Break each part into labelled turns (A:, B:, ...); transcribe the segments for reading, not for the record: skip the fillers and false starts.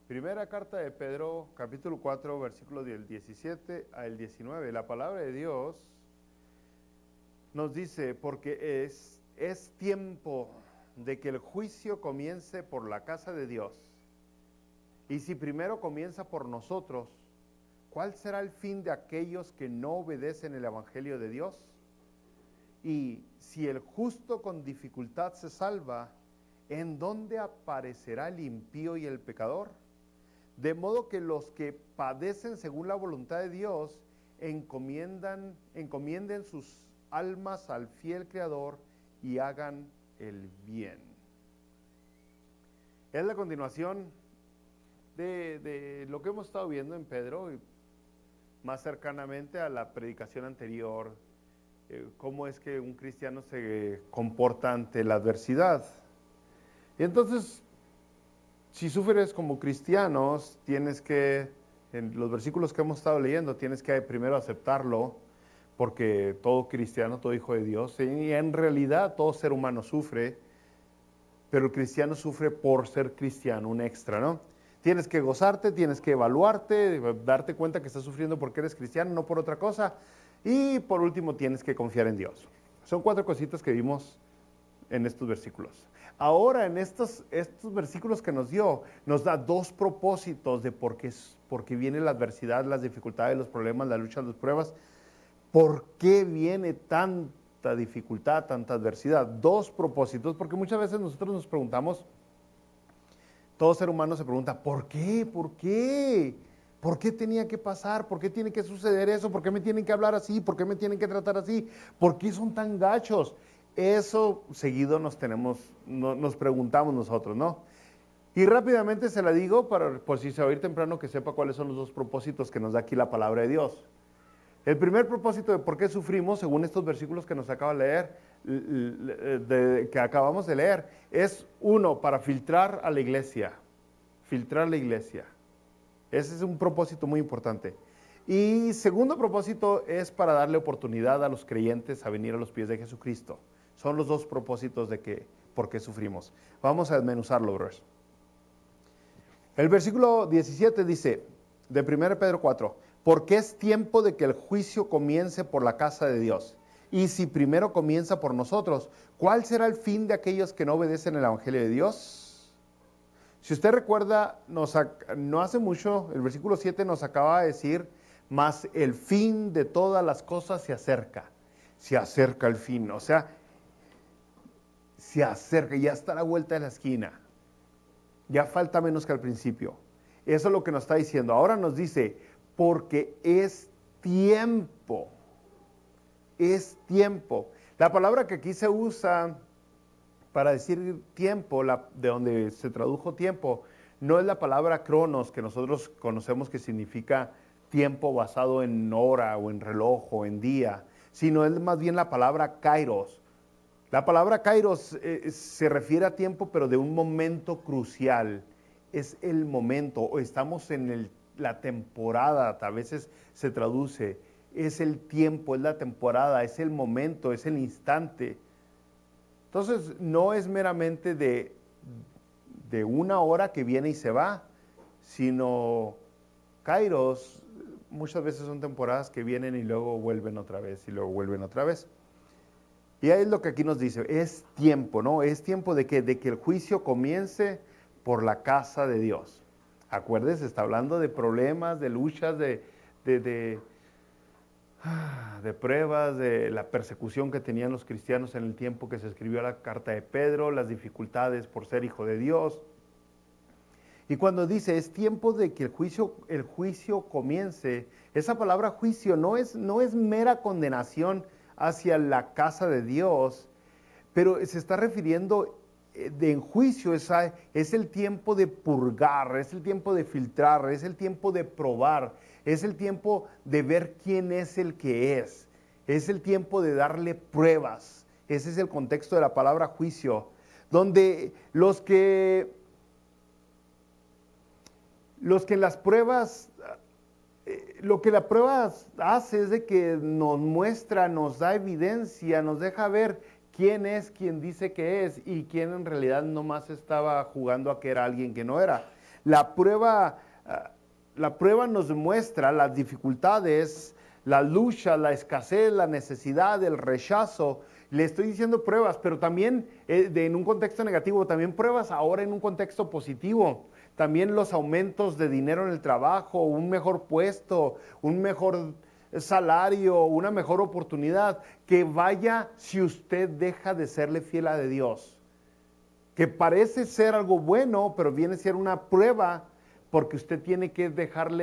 A: Primera carta de Pedro, capítulo 4, versículos del 17 al 19. La palabra de Dios nos dice, porque es tiempo de que el juicio comience por la casa de Dios. Y si primero comienza por nosotros, ¿cuál será el fin de aquellos que no obedecen el evangelio de Dios? Y si el justo con dificultad se salva, ¿en dónde aparecerá el impío y el pecador? De modo que los que padecen según la voluntad de Dios encomienden sus almas al fiel Creador y hagan el bien. Es la continuación de lo que hemos estado viendo en Pedro, y más cercanamente a la predicación anterior, cómo es que un cristiano se comporta ante la adversidad. Y entonces, si sufres como cristianos, tienes que, en los versículos que hemos estado leyendo, tienes que primero aceptarlo, porque todo cristiano, todo hijo de Dios, y en realidad todo ser humano sufre, pero el cristiano sufre por ser cristiano, un extra, ¿no? Tienes que gozarte, tienes que evaluarte, darte cuenta que estás sufriendo porque eres cristiano, no por otra cosa. Y por último, tienes que confiar en Dios. Son 4 cositas que vimos en estos versículos. Ahora, en estos versículos que nos dio, nos da 2 propósitos de por qué viene la adversidad, las dificultades, los problemas, las luchas, las pruebas. ¿Por qué viene tanta dificultad, tanta adversidad? 2 propósitos, porque muchas veces nosotros nos preguntamos, todo ser humano se pregunta, ¿por qué? ¿Por qué? ¿Por qué tenía que pasar? ¿Por qué tiene que suceder eso? ¿Por qué me tienen que hablar así? ¿Por qué me tienen que tratar así? ¿Por qué son tan gachos? Eso seguido nos preguntamos nosotros, ¿no? Y rápidamente se la digo, por si se va a ir temprano, que sepa cuáles son los 2 propósitos que nos da aquí la palabra de Dios. El primer propósito de por qué sufrimos, según estos versículos que nos acaba de leer, que acabamos de leer, es 1, para filtrar a la iglesia. Filtrar la iglesia. Ese es un propósito muy importante. Y segundo propósito es para darle oportunidad a los creyentes a venir a los pies de Jesucristo. Son los 2 propósitos de por qué sufrimos. Vamos a desmenuzarlo, brothers. El versículo 17 dice, de 1 Pedro 4, porque es tiempo de que el juicio comience por la casa de Dios. Y si primero comienza por nosotros, ¿cuál será el fin de aquellos que no obedecen el evangelio de Dios? Si usted recuerda, no hace mucho, el versículo 7 nos acaba de decir, mas el fin de todas las cosas se acerca el fin, o sea, se acerca, ya está a la vuelta de la esquina, ya falta menos que al principio. Eso es lo que nos está diciendo. Ahora nos dice, porque es tiempo. Es tiempo. La palabra que aquí se usa para decir tiempo, de donde se tradujo tiempo, no es la palabra cronos, que nosotros conocemos que significa tiempo basado en hora o en reloj o en día, sino es más bien la palabra kairos. La palabra kairos se refiere a tiempo, pero de un momento crucial. Es el momento, o estamos en la temporada, a veces se traduce, es el tiempo, es la temporada, es el momento, es el instante. Entonces, no es meramente de una hora que viene y se va, sino kairos, muchas veces son temporadas que vienen y luego vuelven otra vez, y luego vuelven otra vez. Y ahí es lo que aquí nos dice, es tiempo, ¿no? Es tiempo de que el juicio comience por la casa de Dios. Acuérdense, está hablando de problemas, de luchas, de pruebas, de la persecución que tenían los cristianos en el tiempo que se escribió la carta de Pedro, las dificultades por ser hijo de Dios. Y cuando dice, es tiempo de que el juicio comience, esa palabra juicio no es mera condenación hacia la casa de Dios, pero se está refiriendo en juicio, es el tiempo de purgar, es el tiempo de filtrar, es el tiempo de probar, es el tiempo de ver quién es el que es el tiempo de darle pruebas. Ese es el contexto de la palabra juicio, donde los que en las pruebas, lo que la prueba hace es de que nos muestra, nos da evidencia, nos deja ver quién es quien dice que es y quién en realidad nomás estaba jugando a que era alguien que no era. La prueba, la prueba nos demuestra las dificultades, la lucha, la escasez, la necesidad, el rechazo. Le estoy diciendo pruebas, pero también en un contexto negativo, también pruebas ahora en un contexto positivo. También los aumentos de dinero en el trabajo, un mejor puesto, un mejor salario, una mejor oportunidad, que vaya si usted deja de serle fiel a Dios. Que parece ser algo bueno, pero viene a ser una prueba porque usted tiene que dejar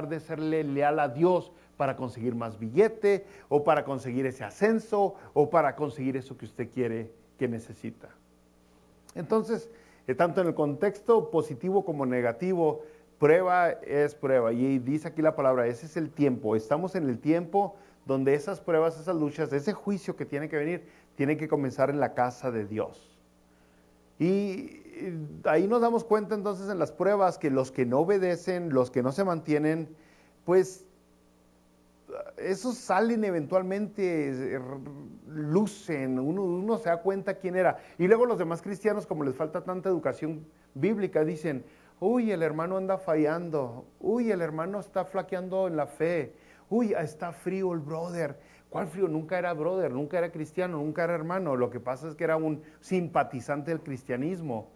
A: de serle leal a Dios para conseguir más billete o para conseguir ese ascenso o para conseguir eso que usted quiere, que necesita. Entonces, tanto en el contexto positivo como negativo, prueba es prueba. Y dice aquí la palabra, ese es el tiempo. Estamos en el tiempo donde esas pruebas, esas luchas, ese juicio que tiene que venir, tiene que comenzar en la casa de Dios. Y ahí nos damos cuenta entonces en las pruebas que los que no obedecen, los que no se mantienen, pues esos salen eventualmente, lucen, uno se da cuenta quién era. Y luego los demás cristianos, como les falta tanta educación bíblica, dicen, uy, el hermano anda fallando, uy, el hermano está flaqueando en la fe, uy, está frío el brother. ¿Cuál frío? Nunca era brother, nunca era cristiano, nunca era hermano. Lo que pasa es que era un simpatizante del cristianismo.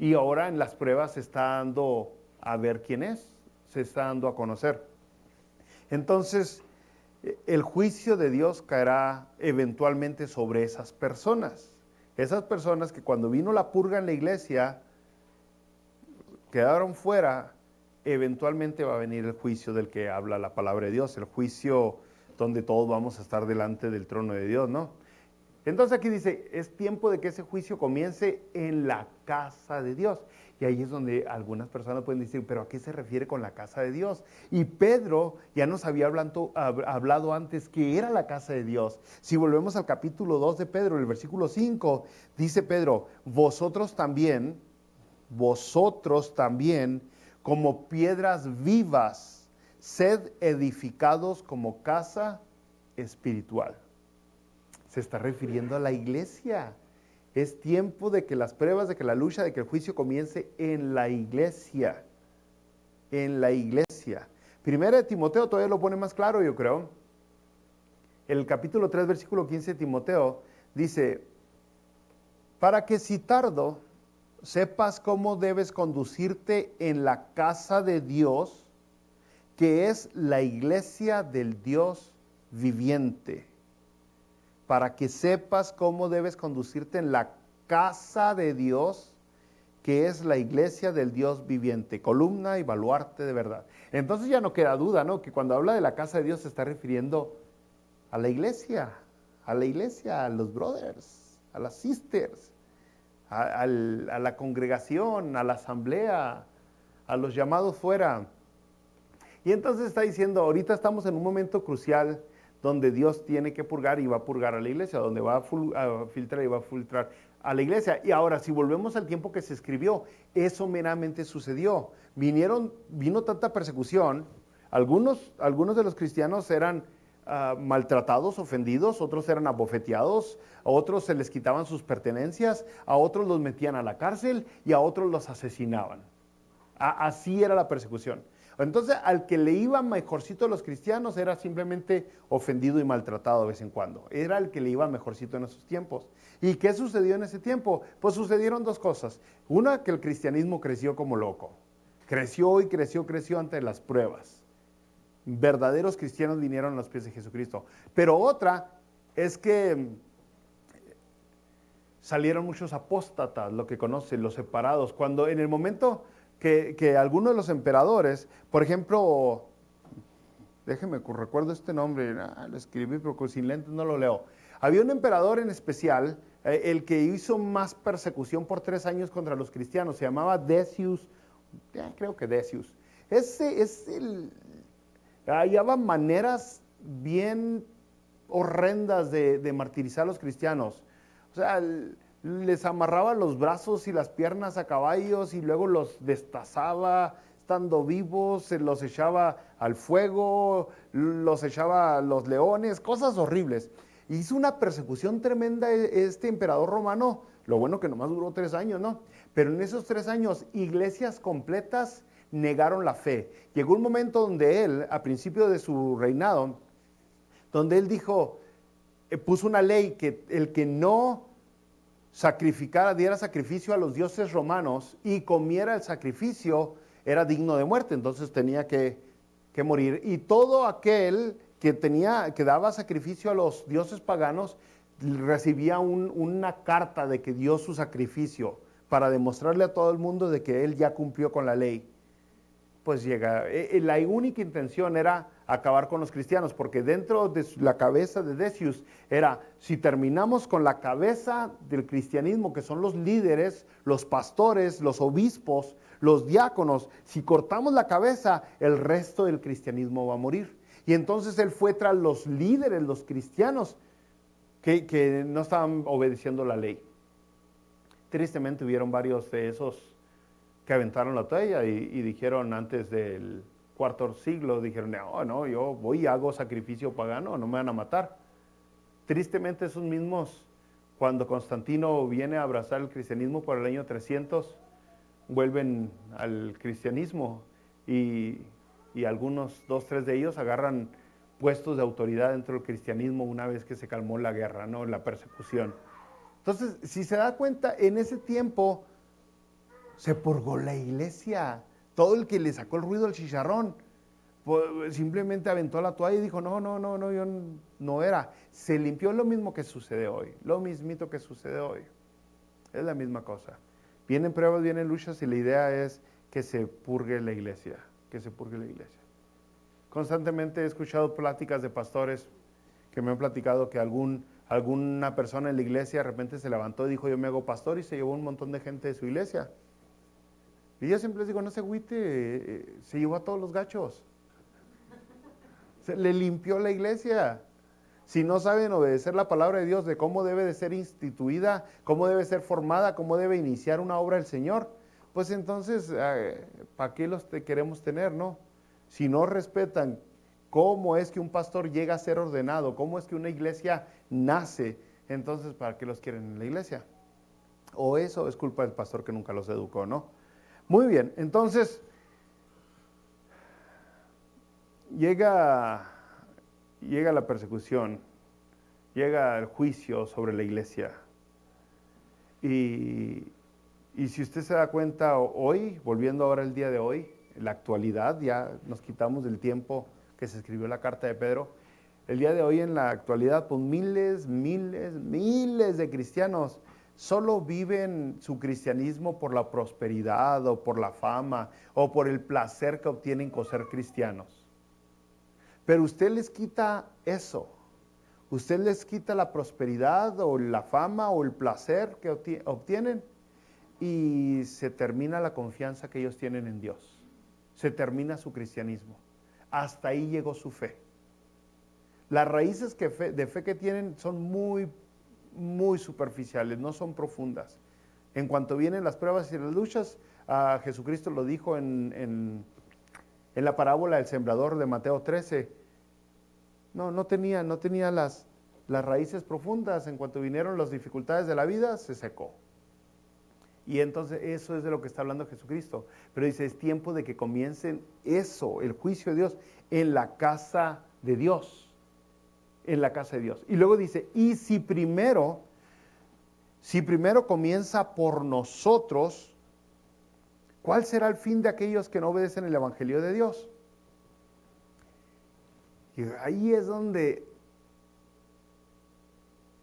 A: Y ahora en las pruebas se está dando a ver quién es, se está dando a conocer. Entonces, el juicio de Dios caerá eventualmente sobre esas personas. Esas personas que cuando vino la purga en la iglesia, quedaron fuera, eventualmente va a venir el juicio del que habla la palabra de Dios, el juicio donde todos vamos a estar delante del trono de Dios, ¿no? Entonces aquí dice, es tiempo de que ese juicio comience en la casa de Dios. Y ahí es donde algunas personas pueden decir, pero ¿a qué se refiere con la casa de Dios? Y Pedro ya nos había hablado antes que era la casa de Dios. Si volvemos al capítulo 2 de Pedro, el versículo 5, dice Pedro, vosotros también, como piedras vivas, sed edificados como casa espiritual. Se está refiriendo a la iglesia. Es tiempo de que las pruebas, de que la lucha, de que el juicio comience en la iglesia. En la iglesia. Primera de Timoteo todavía lo pone más claro, yo creo. El capítulo 3, versículo 15 de Timoteo dice, para que si tardo, sepas cómo debes conducirte en la casa de Dios, que es la iglesia del Dios viviente. Para que sepas cómo debes conducirte en la casa de Dios, que es la iglesia del Dios viviente, columna y baluarte de verdad. Entonces ya no queda duda, ¿no? Que cuando habla de la casa de Dios se está refiriendo a la iglesia, a los brothers, a las sisters, a la congregación, a la asamblea, a los llamados fuera. Y entonces está diciendo, ahorita estamos en un momento crucial donde Dios tiene que purgar y va a purgar a la iglesia, donde va a filtrar y va a filtrar a la iglesia. Y ahora, si volvemos al tiempo que se escribió, eso meramente sucedió. Vino tanta persecución, algunos de los cristianos eran maltratados, ofendidos, otros eran abofeteados, a otros se les quitaban sus pertenencias, a otros los metían a la cárcel y a otros los asesinaban. Así era la persecución. Entonces, al que le iba mejorcito a los cristianos era simplemente ofendido y maltratado de vez en cuando. Era el que le iba mejorcito en esos tiempos. ¿Y qué sucedió en ese tiempo? Pues sucedieron dos cosas. Una, que el cristianismo creció como loco. Creció y creció ante las pruebas. Verdaderos cristianos vinieron a los pies de Jesucristo. Pero otra es que salieron muchos apóstatas, lo que conocen, los separados. Cuando en el momento que algunos de los emperadores, por ejemplo, recuerdo este nombre, lo escribí, pero sin lentes no lo leo. Había un emperador en especial, el que hizo más persecución por 3 años contra los cristianos, se llamaba Decius, creo que Decius. Hallaba maneras bien horrendas de martirizar a los cristianos. O sea, les amarraba los brazos y las piernas a caballos y luego los destazaba estando vivos, se los echaba al fuego, los echaba a los leones, cosas horribles. Hizo una persecución tremenda este emperador romano, lo bueno que nomás duró 3 años, ¿no? Pero en esos 3 años, iglesias completas negaron la fe. Llegó un momento donde él, a principio de su reinado, donde él dijo, puso una ley que el que no sacrificara, diera sacrificio a los dioses romanos y comiera el sacrificio, era digno de muerte, entonces tenía que morir. Y todo aquel que daba sacrificio a los dioses paganos, recibía una carta de que dio su sacrificio para demostrarle a todo el mundo de que él ya cumplió con la ley. Pues llega, la única intención era acabar con los cristianos, porque dentro de la cabeza de Decius era, si terminamos con la cabeza del cristianismo, que son los líderes, los pastores, los obispos, los diáconos, si cortamos la cabeza, el resto del cristianismo va a morir. Y entonces él fue tras los líderes, los cristianos, que no estaban obedeciendo la ley. Tristemente hubieron varios de esos que aventaron la toalla y dijeron antes del cuarto siglo, dijeron, no, yo voy y hago sacrificio pagano, no me van a matar. Tristemente esos mismos, cuando Constantino viene a abrazar el cristianismo por el año 300, vuelven al cristianismo y algunos, 2, 3 de ellos agarran puestos de autoridad dentro del cristianismo una vez que se calmó la guerra, ¿no? La persecución. Entonces, si se da cuenta, en ese tiempo se purgó la iglesia. Todo el que le sacó el ruido al chicharrón, pues, simplemente aventó la toalla y dijo, no, yo no era. Se limpió. Lo mismo que sucede hoy, lo mismito que sucede hoy. Es la misma cosa. Vienen pruebas, vienen luchas y la idea es que se purgue la iglesia, que se purgue la iglesia. Constantemente he escuchado pláticas de pastores que me han platicado que alguna persona en la iglesia de repente se levantó y dijo, yo me hago pastor, y se llevó un montón de gente de su iglesia. Y yo siempre les digo, no se agüite, se llevó a todos los gachos. Se le limpió la iglesia. Si no saben obedecer la palabra de Dios de cómo debe de ser instituida, cómo debe ser formada, cómo debe iniciar una obra del Señor, pues entonces, ¿para qué los queremos tener, no? Si no respetan cómo es que un pastor llega a ser ordenado, cómo es que una iglesia nace, entonces, ¿para qué los quieren en la iglesia? O eso es culpa del pastor que nunca los educó, ¿no? Muy bien, entonces, llega la persecución, llega el juicio sobre la iglesia. Y si usted se da cuenta hoy, volviendo ahora al día de hoy, en la actualidad, ya nos quitamos del tiempo que se escribió la carta de Pedro, el día de hoy en la actualidad, pues miles de cristianos solo viven su cristianismo por la prosperidad o por la fama o por el placer que obtienen con ser cristianos. Pero usted les quita eso, usted les quita la prosperidad o la fama o el placer que obtienen y se termina la confianza que ellos tienen en Dios. Se termina su cristianismo. Hasta ahí llegó su fe. Las raíces de fe que tienen son muy superficiales, no son profundas. En cuanto vienen las pruebas y las luchas, Jesucristo lo dijo en la parábola del sembrador de Mateo 13. No tenía las raíces profundas. En cuanto vinieron las dificultades de la vida, se secó. Y entonces eso es de lo que está hablando Jesucristo. Pero dice, es tiempo de que comiencen eso, el juicio de Dios, en la casa de Dios. En la casa de Dios. Y luego dice, y si primero comienza por nosotros, ¿cuál será el fin de aquellos que no obedecen el evangelio de Dios? Y ahí es donde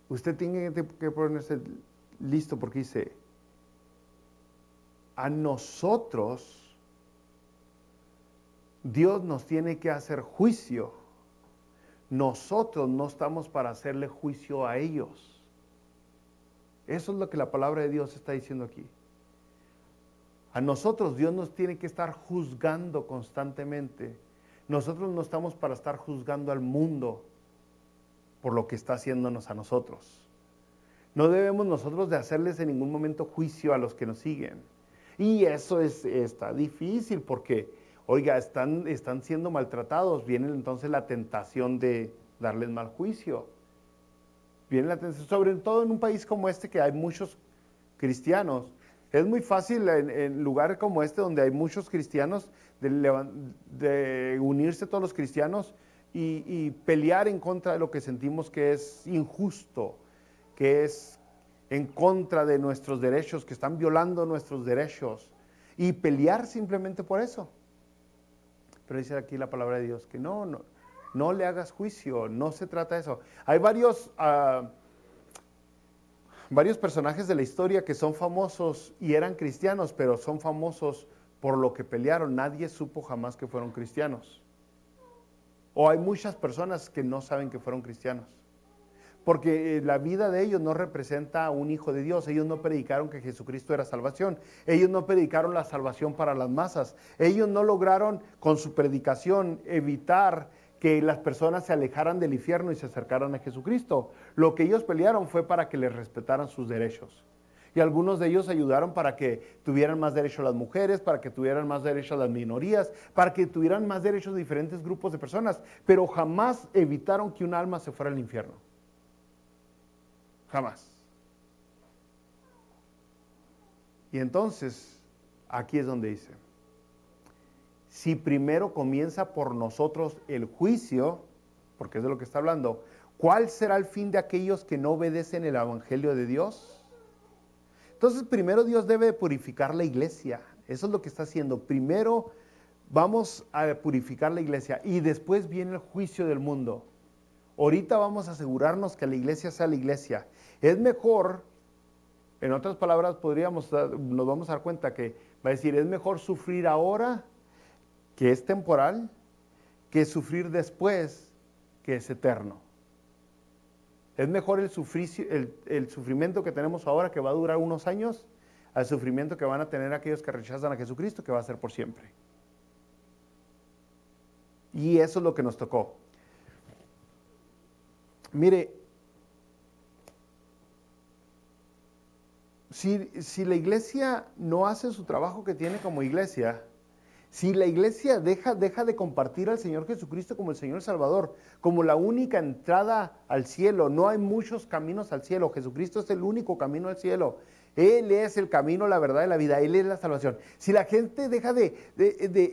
A: usted tiene que ponerse listo, porque dice, a nosotros Dios nos tiene que hacer juicio. Nosotros no estamos para hacerle juicio a ellos. Eso es lo que la palabra de Dios está diciendo aquí. A nosotros Dios nos tiene que estar juzgando constantemente. Nosotros no estamos para estar juzgando al mundo por lo que está haciéndonos a nosotros. No debemos nosotros de hacerles en ningún momento juicio a los que nos siguen. Y eso está difícil porque, oiga, están siendo maltratados. Viene entonces la tentación de darles mal juicio. Viene la tentación, sobre todo en un país como este que hay muchos cristianos. Es muy fácil en lugares como este, donde hay muchos cristianos, de unirse todos los cristianos y pelear en contra de lo que sentimos que es injusto, que es en contra de nuestros derechos, que están violando nuestros derechos, y pelear simplemente por eso. Pero dice aquí la palabra de Dios que no le hagas juicio, no se trata de eso. Hay varios personajes de la historia que son famosos y eran cristianos, pero son famosos por lo que pelearon. Nadie supo jamás que fueron cristianos. O hay muchas personas que no saben que fueron cristianos, porque la vida de ellos no representa a un hijo de Dios. Ellos no predicaron que Jesucristo era salvación. Ellos no predicaron la salvación para las masas. Ellos no lograron con su predicación evitar que las personas se alejaran del infierno y se acercaran a Jesucristo. Lo que ellos pelearon fue para que les respetaran sus derechos. Y algunos de ellos ayudaron para que tuvieran más derechos las mujeres, para que tuvieran más derechos las minorías, para que tuvieran más derechos diferentes grupos de personas, pero jamás evitaron que un alma se fuera al infierno. Jamás. Y entonces, aquí es donde dice, si primero comienza por nosotros el juicio, porque es de lo que está hablando, ¿cuál será el fin de aquellos que no obedecen el evangelio de Dios? Entonces, primero Dios debe purificar la iglesia. Eso es lo que está haciendo. Primero vamos a purificar la iglesia y después viene el juicio del mundo. Ahorita vamos a asegurarnos que la iglesia sea la iglesia. Es mejor, en otras palabras, nos vamos a dar cuenta que va a decir, es mejor sufrir ahora, que es temporal, que sufrir después, que es eterno. Es mejor el sufrimiento que tenemos ahora, que va a durar unos años, al sufrimiento que van a tener aquellos que rechazan a Jesucristo, que va a ser por siempre. Y eso es lo que nos tocó. Mire, si la iglesia no hace su trabajo que tiene como iglesia, si la iglesia deja de compartir al Señor Jesucristo como el Señor Salvador, como la única entrada al cielo, no hay muchos caminos al cielo, Jesucristo es el único camino al cielo. Él es el camino, la verdad y la vida. Él es la salvación. Si la gente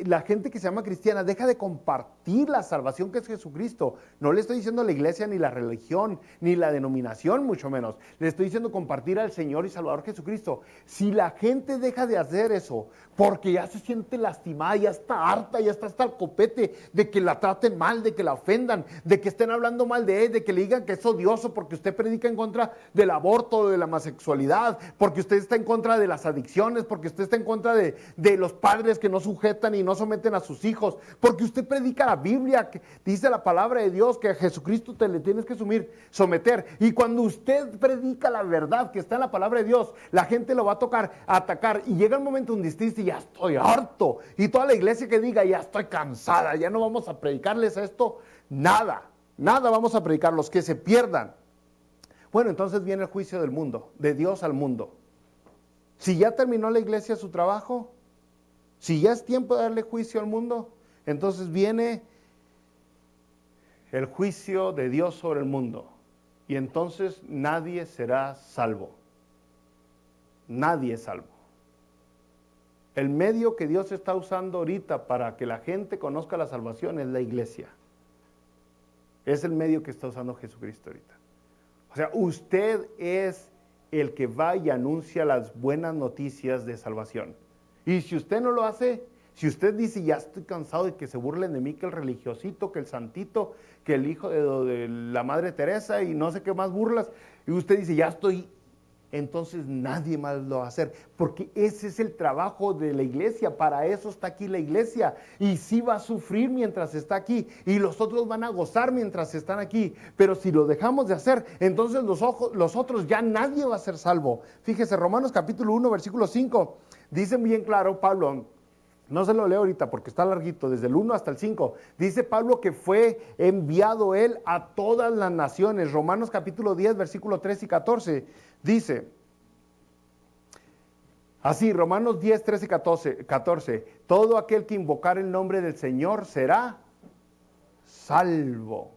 A: la gente que se llama cristiana deja de compartir la salvación que es Jesucristo, no le estoy diciendo a la iglesia ni la religión, ni la denominación, mucho menos. Le estoy diciendo compartir al Señor y Salvador Jesucristo. Si la gente deja de hacer eso, porque ya se siente lastimada, ya está harta, ya está hasta el copete de que la traten mal, de que la ofendan, de que estén hablando mal de él, de que le digan que es odioso porque usted predica en contra del aborto, de la homosexualidad, porque usted está en contra de las adicciones, porque usted está en contra de los padres que no sujetan y no someten a sus hijos, porque usted predica la Biblia, que dice la palabra de Dios que a Jesucristo te le tienes que someter, y cuando usted predica la verdad que está en la palabra de Dios, la gente lo va a atacar, y llega el momento donde usted dice, ya estoy harto, y toda la iglesia que diga, ya estoy cansada, ya no vamos a predicarles esto, nada vamos a predicar, los que se pierdan. Bueno, entonces viene el juicio del mundo, de Dios al mundo. Si ya terminó la iglesia su trabajo, si ya es tiempo de darle juicio al mundo, entonces viene el juicio de Dios sobre el mundo. Y entonces nadie será salvo. Nadie es salvo. El medio que Dios está usando ahorita para que la gente conozca la salvación es la iglesia. Es el medio que está usando Jesucristo ahorita. O sea, usted es el que va y anuncia las buenas noticias de salvación. Y si usted no lo hace, si usted dice, ya estoy cansado de que se burlen de mí, que el religiosito, que el santito, que el hijo de la Madre Teresa y no sé qué más burlas, y usted dice, ya estoy, entonces nadie más lo va a hacer, porque ese es el trabajo de la iglesia, para eso está aquí la iglesia, y sí va a sufrir mientras está aquí, y los otros van a gozar mientras están aquí, pero si lo dejamos de hacer, entonces los otros ya nadie va a ser salvo. Fíjese, Romanos capítulo 1, versículo 5, dice bien claro Pablo, no se lo leo ahorita porque está larguito, desde el 1 hasta el 5, dice Pablo que fue enviado él a todas las naciones. Romanos capítulo 10, versículo 3 y 14, dice, así, Romanos 10, 13 y 14, todo aquel que invocar el nombre del Señor será salvo.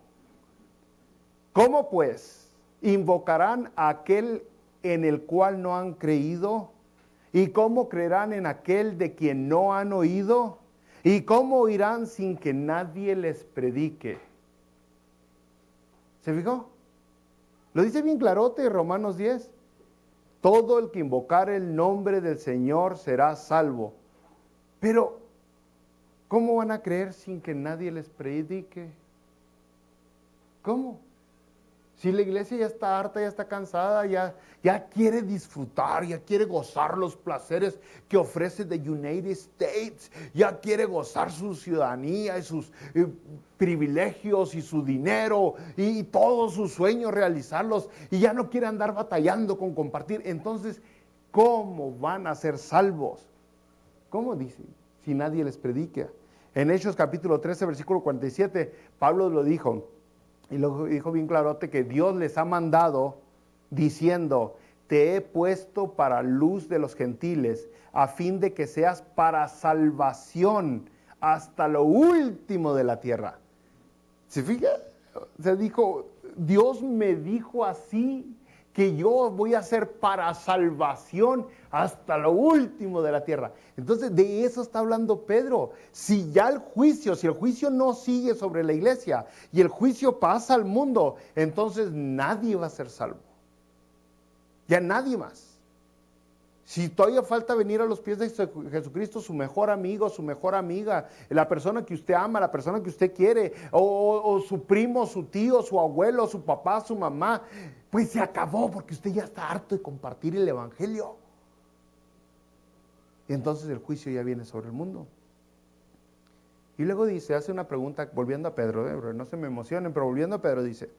A: ¿Cómo pues invocarán a aquel en el cual no han creído? ¿Y cómo creerán en aquel de quien no han oído? ¿Y cómo oirán sin que nadie les predique? ¿Se fijó? Lo dice bien clarote Romanos 10. Todo el que invocar el nombre del Señor será salvo. Pero, ¿cómo van a creer sin que nadie les predique? ¿Cómo? Si la iglesia ya está harta, ya está cansada, ya quiere disfrutar, ya quiere gozar los placeres que ofrece the United States, ya quiere gozar su ciudadanía y sus privilegios y su dinero y todos sus sueños realizarlos y ya no quiere andar batallando con compartir. Entonces, ¿cómo van a ser salvos? ¿Cómo dice? Si nadie les predica. En Hechos capítulo 13, versículo 47, Pablo lo dijo. Y lo dijo bien clarote que Dios les ha mandado diciendo, te he puesto para luz de los gentiles, a fin de que seas para salvación hasta lo último de la tierra. ¿Se fija? Se dijo, Dios me dijo así, que yo voy a ser para salvación hasta lo último de la tierra. Entonces, de eso está hablando Pedro. Si ya el juicio no sigue sobre la iglesia y el juicio pasa al mundo, entonces nadie va a ser salvo. Ya nadie más. Si todavía falta venir a los pies de Jesucristo, su mejor amigo, su mejor amiga, la persona que usted ama, la persona que usted quiere, o su primo, su tío, su abuelo, su papá, su mamá, pues se acabó porque usted ya está harto de compartir el evangelio. Y entonces el juicio ya viene sobre el mundo. Y luego dice, hace una pregunta, volviendo a Pedro, no se me emocionen, pero volviendo a Pedro dice,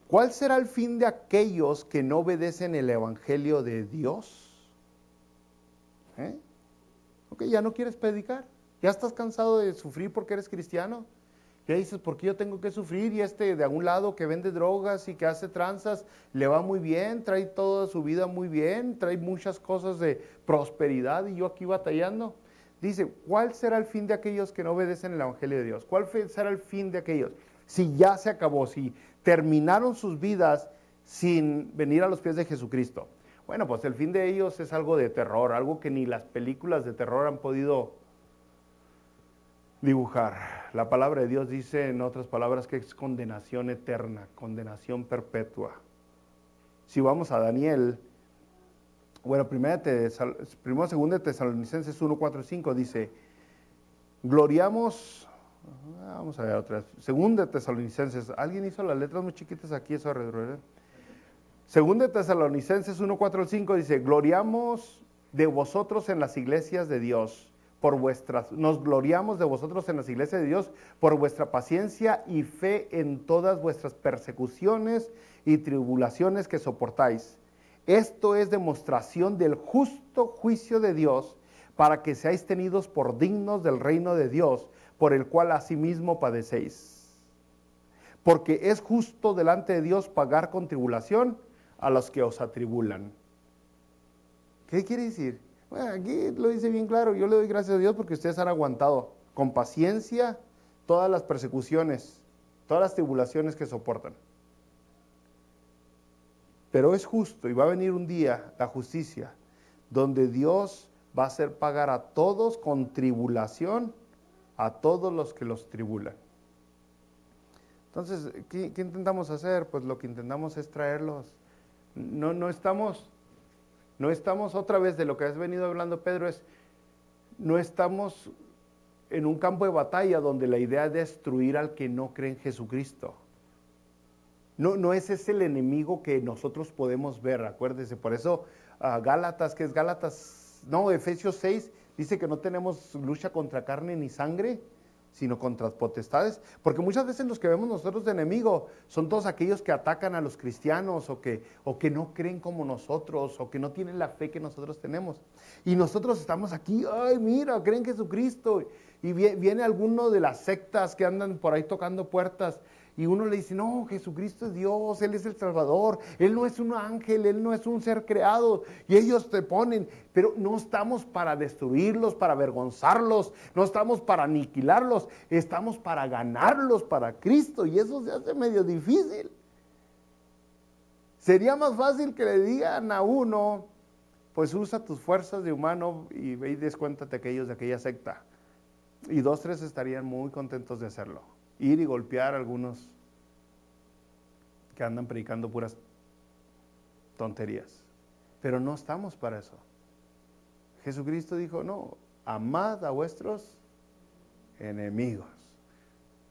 A: ¿cuál será el fin de aquellos que no obedecen el evangelio de Dios? Ok, ya no quieres predicar, ya estás cansado de sufrir porque eres cristiano, ya dices, ¿por qué yo tengo que sufrir? Y de algún lado que vende drogas y que hace tranzas, le va muy bien, trae toda su vida muy bien, trae muchas cosas de prosperidad y yo aquí batallando. Dice, ¿cuál será el fin de aquellos que no obedecen el evangelio de Dios? ¿Cuál será el fin de aquellos? Si ya se acabó, si terminaron sus vidas sin venir a los pies de Jesucristo. Bueno, pues el fin de ellos es algo de terror, algo que ni las películas de terror han podido dibujar. La palabra de Dios dice, en otras palabras, que es condenación eterna, condenación perpetua. Si vamos a Daniel, bueno, primero, segundo de Tesalonicenses 1, 4, 5 dice, gloriamos, vamos a ver otra vez, segundo de Tesalonicenses, ¿alguien hizo las letras muy chiquitas aquí? Eso alrededor, Según de Tesalonicenses 1, 4 al 5 dice, gloriamos de vosotros en las iglesias de Dios, nos gloriamos de vosotros en las iglesias de Dios por vuestra paciencia y fe en todas vuestras persecuciones y tribulaciones que soportáis. Esto es demostración del justo juicio de Dios, para que seáis tenidos por dignos del reino de Dios, por el cual asimismo padecéis. Porque es justo delante de Dios pagar con tribulación a los que os atribulan. ¿Qué quiere decir? Bueno, aquí lo dice bien claro, yo le doy gracias a Dios porque ustedes han aguantado con paciencia todas las persecuciones, todas las tribulaciones que soportan. Pero es justo y va a venir un día la justicia, donde Dios va a hacer pagar a todos con tribulación, a todos los que los tribulan. Entonces, ¿qué intentamos hacer? Pues lo que intentamos es traerlos. No estamos otra vez de lo que has venido hablando Pedro, no estamos en un campo de batalla donde la idea es destruir al que no cree en Jesucristo. No ese es el enemigo que nosotros podemos ver, acuérdese. Por eso Efesios 6 dice que no tenemos lucha contra carne ni sangre, sino contra potestades, porque muchas veces los que vemos nosotros de enemigo son todos aquellos que atacan a los cristianos o que no creen como nosotros o que no tienen la fe que nosotros tenemos. Y nosotros estamos aquí, ay mira, creen en Jesucristo, y viene alguno de las sectas que andan por ahí tocando puertas y uno le dice, no, Jesucristo es Dios, Él es el Salvador, Él no es un ángel, Él no es un ser creado. Y ellos te ponen, pero no estamos para destruirlos, para avergonzarlos, no estamos para aniquilarlos, estamos para ganarlos para Cristo. Y eso se hace medio difícil. Sería más fácil que le digan a uno, pues usa tus fuerzas de humano y ve y descuéntate aquellos de aquella secta. Y 2, 3 estarían muy contentos de hacerlo. Ir y golpear a algunos que andan predicando puras tonterías. Pero no estamos para eso. Jesucristo dijo, no, amad a vuestros enemigos.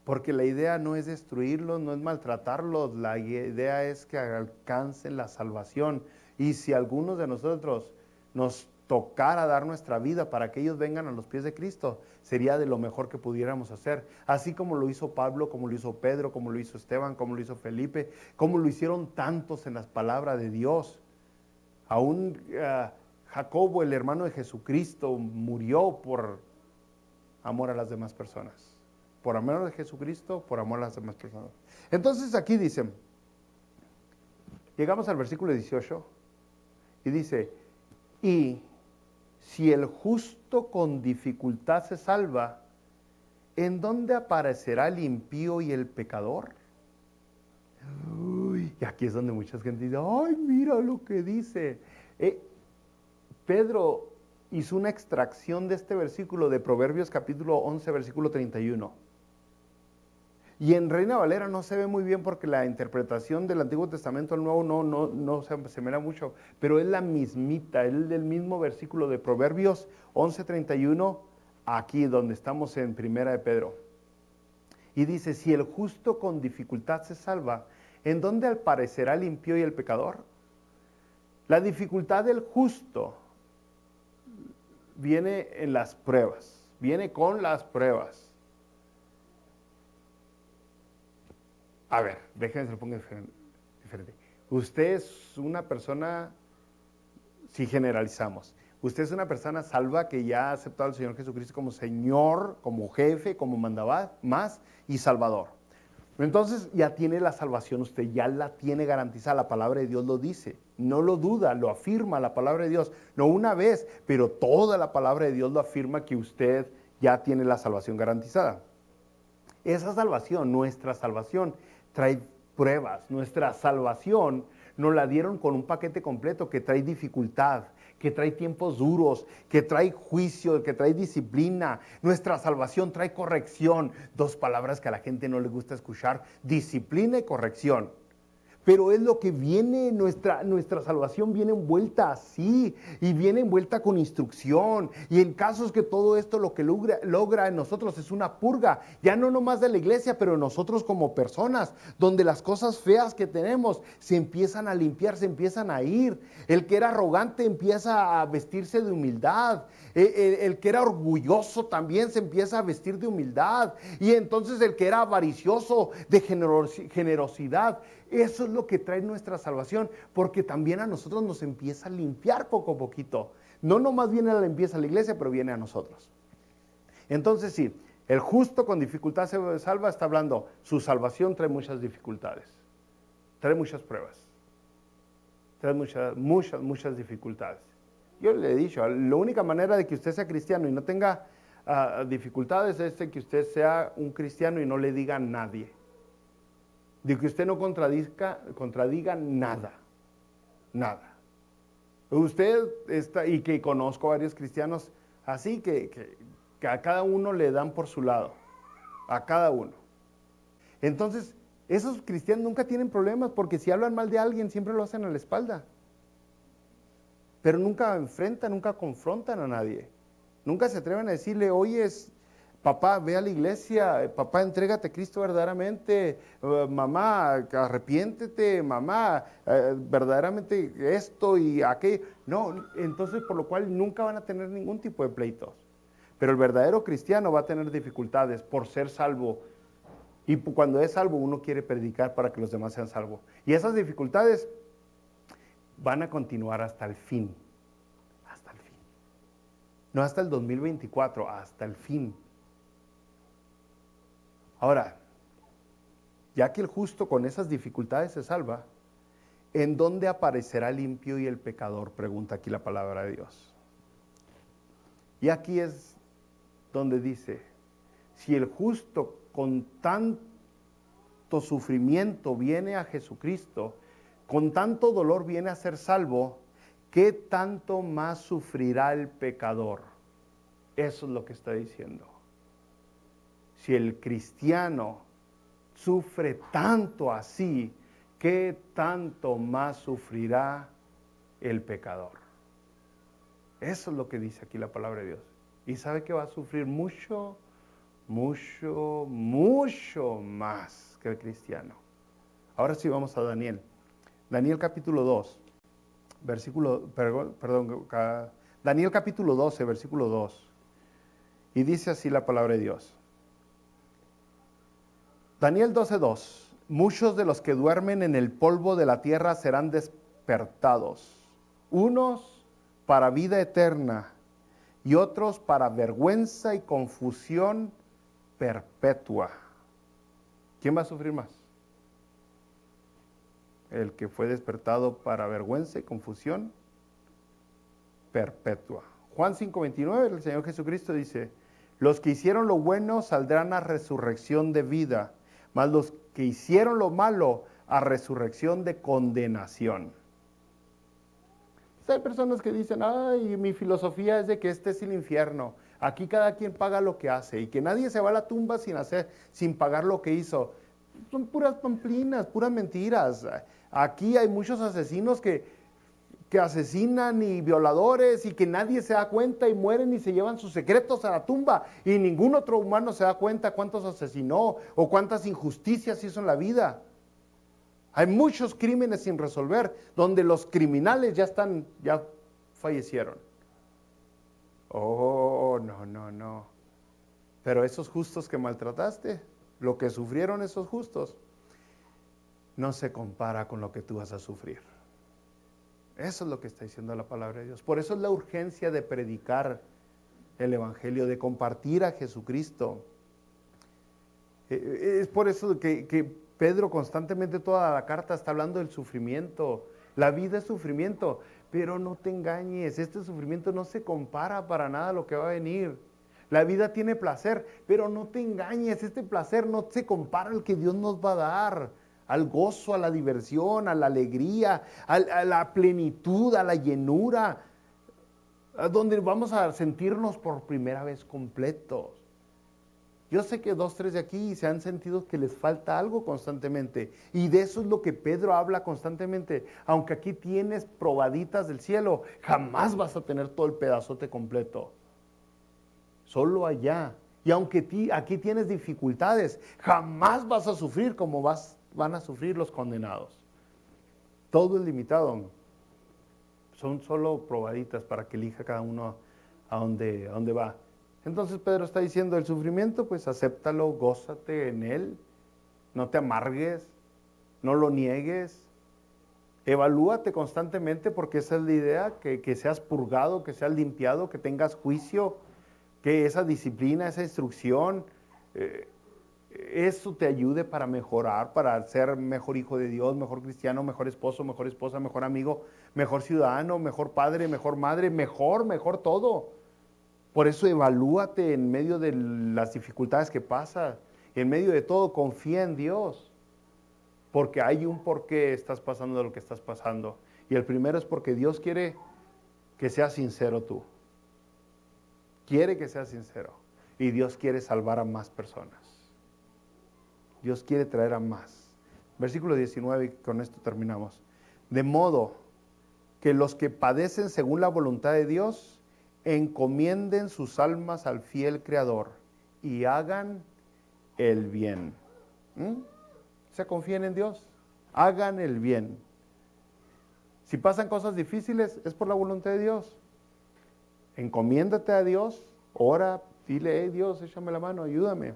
A: Porque la idea no es destruirlos, no es maltratarlos, la idea es que alcancen la salvación. Y si algunos de nosotros nos tocara dar nuestra vida para que ellos vengan a los pies de Cristo, sería de lo mejor que pudiéramos hacer. Así como lo hizo Pablo, como lo hizo Pedro, como lo hizo Esteban, como lo hizo Felipe, como lo hicieron tantos en las palabras de Dios. Aún Jacobo, el hermano de Jesucristo, murió por amor a las demás personas. Por amor a Jesucristo, por amor a las demás personas. Entonces aquí dicen, llegamos al versículo 18 y dice, y si el justo con dificultad se salva, ¿en dónde aparecerá el impío y el pecador? Uy, y aquí es donde mucha gente dice, ay, mira lo que dice. Pedro hizo una extracción de este versículo de Proverbios capítulo 11, versículo 31. Y en Reina Valera no se ve muy bien porque la interpretación del Antiguo Testamento al Nuevo no se asemeja mucho, pero es la mismita, es el mismo versículo de Proverbios 11:31, aquí donde estamos en Primera de Pedro. Y dice, si el justo con dificultad se salva, ¿en dónde aparecerá el impío y el pecador? La dificultad del justo viene en las pruebas, viene con las pruebas. A ver, déjenme se lo ponga diferente. Usted es una persona, si generalizamos, usted es una persona salva que ya ha aceptado al Señor Jesucristo como Señor, como jefe, como mandaba más y Salvador. Entonces ya tiene la salvación, usted ya la tiene garantizada, la palabra de Dios lo dice, no lo duda, lo afirma la palabra de Dios, no una vez, pero toda la palabra de Dios lo afirma que usted ya tiene la salvación garantizada. Esa salvación, nuestra salvación, trae pruebas. Nuestra salvación nos la dieron con un paquete completo que trae dificultad, que trae tiempos duros, que trae juicio, que trae disciplina. Nuestra salvación trae corrección. 2 palabras que a la gente no le gusta escuchar, disciplina y corrección. Pero es lo que viene, nuestra salvación viene envuelta así, y viene envuelta con instrucción. Y en casos que todo esto lo que logra en nosotros es una purga, ya no nomás de la iglesia, pero nosotros como personas, donde las cosas feas que tenemos se empiezan a limpiar, se empiezan a ir. El que era arrogante empieza a vestirse de humildad. El que era orgulloso también se empieza a vestir de humildad. Y entonces el que era avaricioso, de generosidad. Eso es lo que trae nuestra salvación, porque también a nosotros nos empieza a limpiar poco a poquito. No nomás viene la limpieza a la iglesia, pero viene a nosotros. Entonces sí, el justo con dificultad se salva, está hablando, su salvación trae muchas dificultades, trae muchas pruebas, trae muchas dificultades. Yo le he dicho, la única manera de que usted sea cristiano y no tenga dificultades es de que usted sea un cristiano y no le diga a nadie. De que usted no contradiga nada. Usted está, y que conozco varios cristianos así, que a cada uno le dan por su lado. A cada uno. Entonces, esos cristianos nunca tienen problemas, porque si hablan mal de alguien, siempre lo hacen a la espalda. Pero nunca enfrentan, nunca confrontan a nadie. Nunca se atreven a decirle, oye, papá, ve a la iglesia, papá, entrégate a Cristo verdaderamente, mamá, arrepiéntete, mamá, verdaderamente esto y aquello. No, entonces por lo cual nunca van a tener ningún tipo de pleitos. Pero el verdadero cristiano va a tener dificultades por ser salvo. Y cuando es salvo, uno quiere predicar para que los demás sean salvos. Y esas dificultades van a continuar hasta el fin. Hasta el fin. No hasta el 2024, hasta el fin. Ahora, ya que el justo con esas dificultades se salva, ¿en dónde aparecerá el impío y el pecador? Pregunta aquí la palabra de Dios. Y aquí es donde dice, si el justo con tanto sufrimiento viene a Jesucristo, con tanto dolor viene a ser salvo, ¿qué tanto más sufrirá el pecador? Eso es lo que está diciendo. Si el cristiano sufre tanto así, ¿qué tanto más sufrirá el pecador? Eso es lo que dice aquí la palabra de Dios. Y sabe que va a sufrir mucho, mucho, mucho más que el cristiano. Ahora sí vamos a Daniel. Daniel capítulo 2, Daniel capítulo 12, versículo 2. Y dice así la palabra de Dios. Daniel 12:2. Muchos de los que duermen en el polvo de la tierra serán despertados, unos para vida eterna y otros para vergüenza y confusión perpetua. ¿Quién va a sufrir más? El que fue despertado para vergüenza y confusión perpetua. Juan 5:29, el Señor Jesucristo dice, los que hicieron lo bueno saldrán a resurrección de vida, mas los que hicieron lo malo a resurrección de condenación. Hay personas que dicen, ay, mi filosofía es de que este es el infierno. Aquí cada quien paga lo que hace y que nadie se va a la tumba sin pagar lo que hizo. Son puras pamplinas, puras mentiras. Aquí hay muchos asesinos que asesinan y violadores y que nadie se da cuenta y mueren y se llevan sus secretos a la tumba y ningún otro humano se da cuenta cuántos asesinó o cuántas injusticias hizo en la vida. Hay muchos crímenes sin resolver donde los criminales ya fallecieron. Oh, no. Pero esos justos que maltrataste, lo que sufrieron esos justos, no se compara con lo que tú vas a sufrir. Eso es lo que está diciendo la palabra de Dios. Por eso es la urgencia de predicar el Evangelio, de compartir a Jesucristo. Es por eso que Pedro constantemente toda la carta está hablando del sufrimiento. La vida es sufrimiento, pero no te engañes, este sufrimiento no se compara para nada a lo que va a venir. La vida tiene placer, pero no te engañes, este placer no se compara al que Dios nos va a dar, al gozo, a la diversión, a la alegría, a la plenitud, a la llenura, a donde vamos a sentirnos por primera vez completos. Yo sé que 2, 3 de aquí se han sentido que les falta algo constantemente. Y de eso es lo que Pedro habla constantemente. Aunque aquí tienes probaditas del cielo, jamás vas a tener todo el pedazote completo. Solo allá. Y aunque aquí tienes dificultades, jamás vas a sufrir como van a sufrir los condenados. Todo es limitado. Son solo probaditas para que elija cada uno a dónde va. Entonces Pedro está diciendo, el sufrimiento, pues acéptalo, gózate en él, no te amargues, no lo niegues, evalúate constantemente porque esa es la idea, que seas purgado, que seas limpiado, que tengas juicio, que esa disciplina, esa instrucción, eso te ayude para mejorar, para ser mejor hijo de Dios, mejor cristiano, mejor esposo, mejor esposa, mejor amigo, mejor ciudadano, mejor padre, mejor madre, mejor todo. Por eso evalúate en medio de las dificultades que pasas. En medio de todo, confía en Dios. Porque hay un por qué estás pasando lo que estás pasando. Y el primero es porque Dios quiere que seas sincero tú. Quiere que seas sincero. Y Dios quiere salvar a más personas. Dios quiere traer a más. Versículo 19, y con esto terminamos. De modo que los que padecen según la voluntad de Dios encomienden sus almas al fiel Creador y hagan el bien. Se confíen en Dios, hagan el bien. Si pasan cosas difíciles, es por la voluntad de Dios. Encomiéndate a Dios, ora, dile, hey Dios, échame la mano, ayúdame.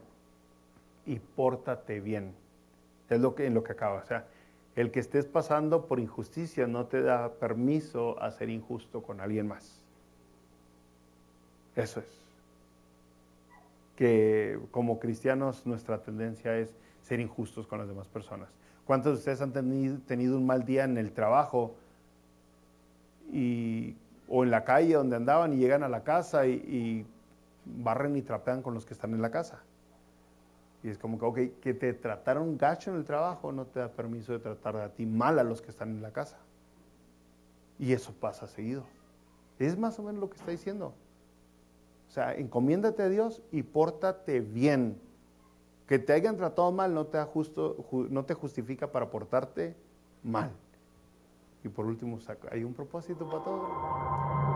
A: Y pórtate bien. Es en lo que acaba. O sea, el que estés pasando por injusticia no te da permiso a ser injusto con alguien más. Eso es. Que como cristianos nuestra tendencia es ser injustos con las demás personas. ¿Cuántos de ustedes han tenido un mal día en el trabajo o en la calle donde andaban y llegan a la casa y barren y trapean con los que están en la casa? Y es como que, ok, que te trataron gacho en el trabajo no te da permiso de tratar a ti mal a los que están en la casa. Y eso pasa seguido. Es más o menos lo que está diciendo. O sea, encomiéndate a Dios y pórtate bien. Que te hayan tratado mal no te justifica para portarte mal. Y por último, hay un propósito para todo.